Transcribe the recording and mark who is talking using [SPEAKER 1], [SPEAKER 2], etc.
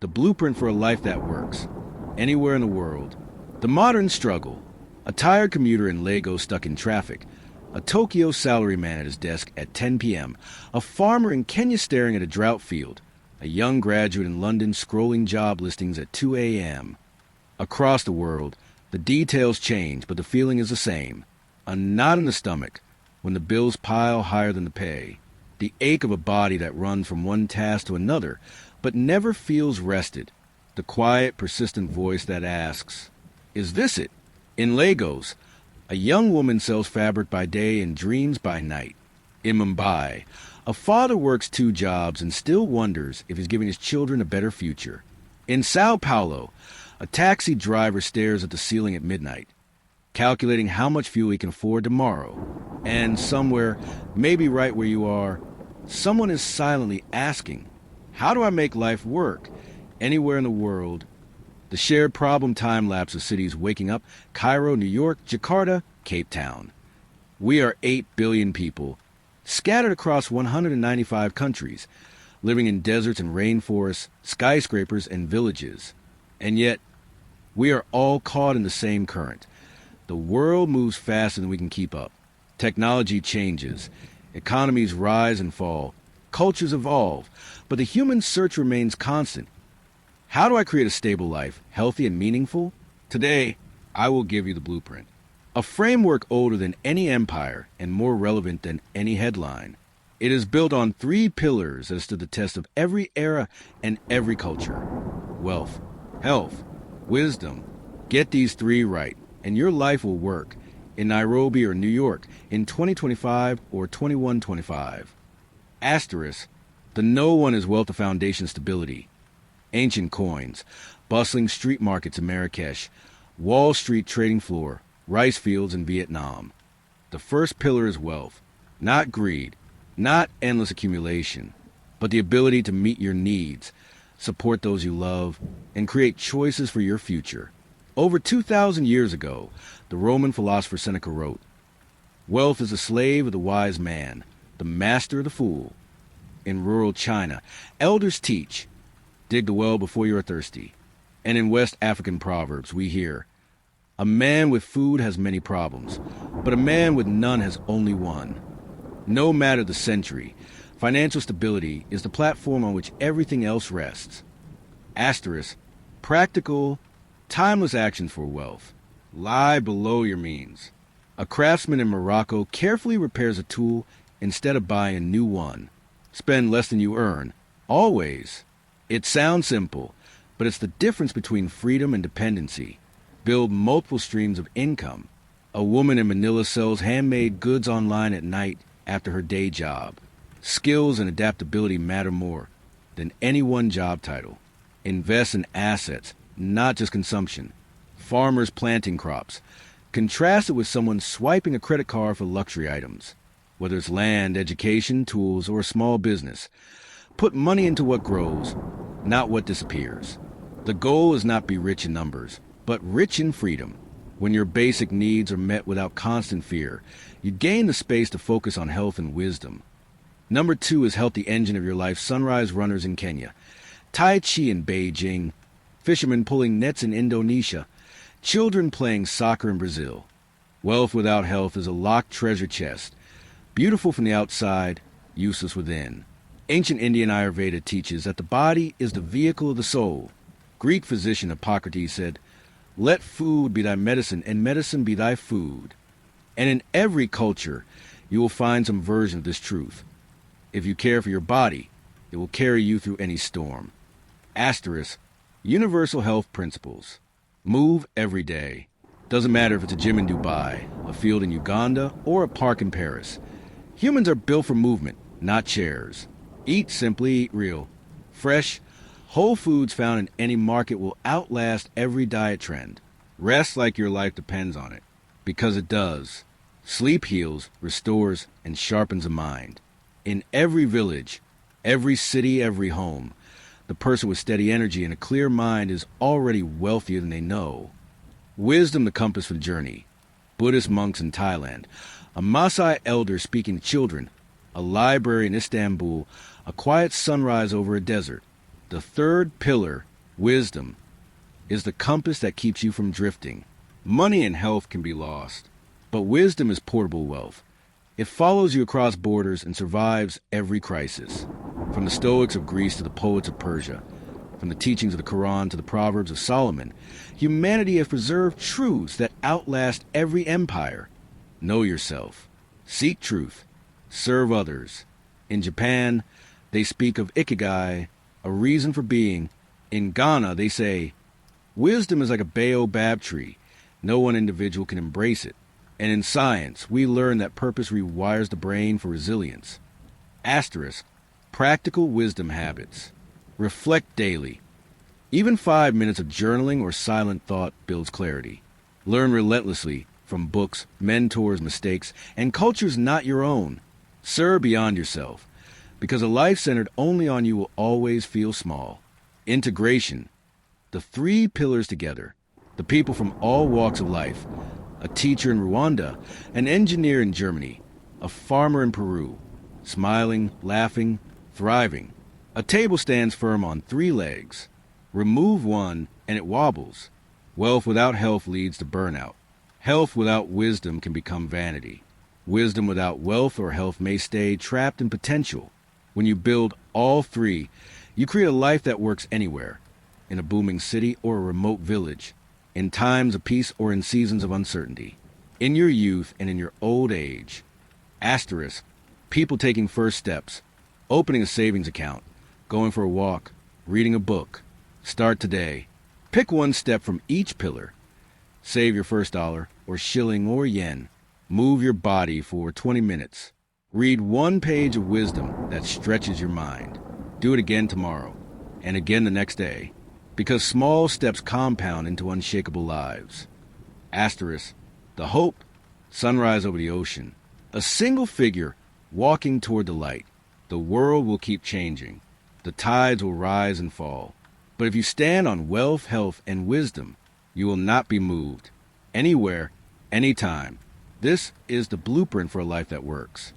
[SPEAKER 1] the blueprint for a life that works, anywhere in the world. The modern struggle, a tired commuter in Lagos stuck in traffic, a Tokyo salaryman at his desk at 10 p.m., a farmer in Kenya staring at a drought field, a young graduate in London scrolling job listings at 2 a.m. Across the world, the details change, but the feeling is the same. A knot in the stomach when the bills pile higher than the pay. The ache of a body that runs from one task to another, but never feels rested. The quiet, persistent voice that asks, "Is this it?" In Lagos, a young woman sells fabric by day and dreams by night. In Mumbai, a father works 2 jobs and still wonders if he's giving his children a better future. In Sao Paulo, a taxi driver stares at the ceiling at midnight, calculating how much fuel he can afford tomorrow. And somewhere, maybe right where you are, someone is silently asking, how do I make life work? Anywhere in the world, the shared problem time-lapse of cities waking up: Cairo, New York, Jakarta, Cape Town. We are 8 billion people, scattered across 195 countries, living in deserts and rainforests, skyscrapers and villages. And yet, we are all caught in the same current. The world moves faster than we can keep up. Technology changes. Economies rise and fall. Cultures evolve. But the human search remains constant. How do I create a stable life, healthy and meaningful? Today, I will give you the blueprint. A framework older than any empire and more relevant than any headline. It is built on 3 pillars that stood the test of every era and every culture: wealth, health, wisdom. Get these 3 right, and your life will work in Nairobi or New York in 2025 or 2125. Asterisk, the no one is wealth of foundation stability. Ancient coins, bustling street markets in Marrakesh, Wall Street trading floor, rice fields in Vietnam. The first pillar is wealth, not greed, not endless accumulation, but the ability to meet your needs, support those you love, and create choices for your future. Over 2,000 years ago, the Roman philosopher Seneca wrote, "Wealth is the slave of the wise man, the master of the fool." In rural China, elders teach, dig the well before you are thirsty. And in West African proverbs, we hear, "A man with food has many problems, but a man with none has only one." No matter the century, financial stability is the platform on which everything else rests. Asterisk, practical, timeless actions for wealth. Lie below your means. A craftsman in Morocco carefully repairs a tool instead of buying a new one. Spend less than you earn, always. It sounds simple, but it's the difference between freedom and dependency. Build multiple streams of income. A woman in Manila sells handmade goods online at night after her day job. Skills and adaptability matter more than any one job title. Invest in assets, not just consumption. Farmers planting crops. Contrast it with someone swiping a credit card for luxury items. Whether it's land, education, tools, or a small business, put money into what grows, not what disappears. The goal is not be rich in numbers, but rich in freedom. When your basic needs are met without constant fear, you gain the space to focus on health and wisdom. Number 2 is healthy engine of your life: sunrise runners in Kenya, Tai Chi in Beijing, fishermen pulling nets in Indonesia, children playing soccer in Brazil. Wealth without health is a locked treasure chest, beautiful from the outside, useless within. Ancient Indian Ayurveda teaches that the body is the vehicle of the soul. Greek physician Hippocrates said, "Let food be thy medicine, and medicine be thy food." And in every culture, you will find some version of this truth. If you care for your body, it will carry you through any storm. Asterisk, universal health principles. Move every day. Doesn't matter if it's a gym in Dubai, a field in Uganda, or a park in Paris. Humans are built for movement, not chairs. Eat simply, eat real. Fresh, whole foods found in any market will outlast every diet trend. Rest like your life depends on it, because it does. Sleep heals, restores, and sharpens the mind. In every village, every city, every home, the person with steady energy and a clear mind is already wealthier than they know. Wisdom, the compass for the journey. Buddhist monks in Thailand, a Maasai elder speaking to children, a library in Istanbul, a quiet sunrise over a desert. The third pillar Wisdom is the compass that keeps you from drifting. Money and health can be lost, but wisdom is portable wealth. It follows you across borders and survives every crisis. From the Stoics of Greece to the poets of Persia, from the teachings of the Quran to the Proverbs of Solomon, humanity has preserved truths that outlast every empire. Know yourself. Seek truth. Serve others. In Japan, they speak of ikigai, a reason for being. In Ghana, they say, wisdom is like a baobab tree. No one individual can embrace it. And in science, we learn that purpose rewires the brain for resilience. Asterisk, practical wisdom habits. Reflect daily. Even 5 minutes of journaling or silent thought builds clarity. Learn relentlessly from books, mentors, mistakes, and cultures not your own. Serve beyond yourself, because a life centered only on you will always feel small. Integration. The three pillars together. The people from all walks of life. A teacher in Rwanda, an engineer in Germany, a farmer in Peru. Smiling, laughing, thriving. A table stands firm on 3 legs. Remove one and it wobbles. Wealth without health leads to burnout. Health without wisdom can become vanity. Wisdom without wealth or health may stay trapped in potential. When you build all 3, you create a life that works anywhere, in a booming city or a remote village, in times of peace or in seasons of uncertainty, in your youth and in your old age. Asterisk, people taking first steps, opening a savings account, going for a walk, reading a book. Start today. Pick one step from each pillar. Save your first dollar, or shilling, or yen. Move your body for 20 minutes. Read 1 page of wisdom that stretches your mind. Do it again tomorrow, and again the next day, because small steps compound into unshakable lives. Asterisk, the hope, sunrise over the ocean. A single figure walking toward the light. The world will keep changing. The tides will rise and fall. But if you stand on wealth, health, and wisdom, you will not be moved. Anywhere, anytime. This is the blueprint for a life that works.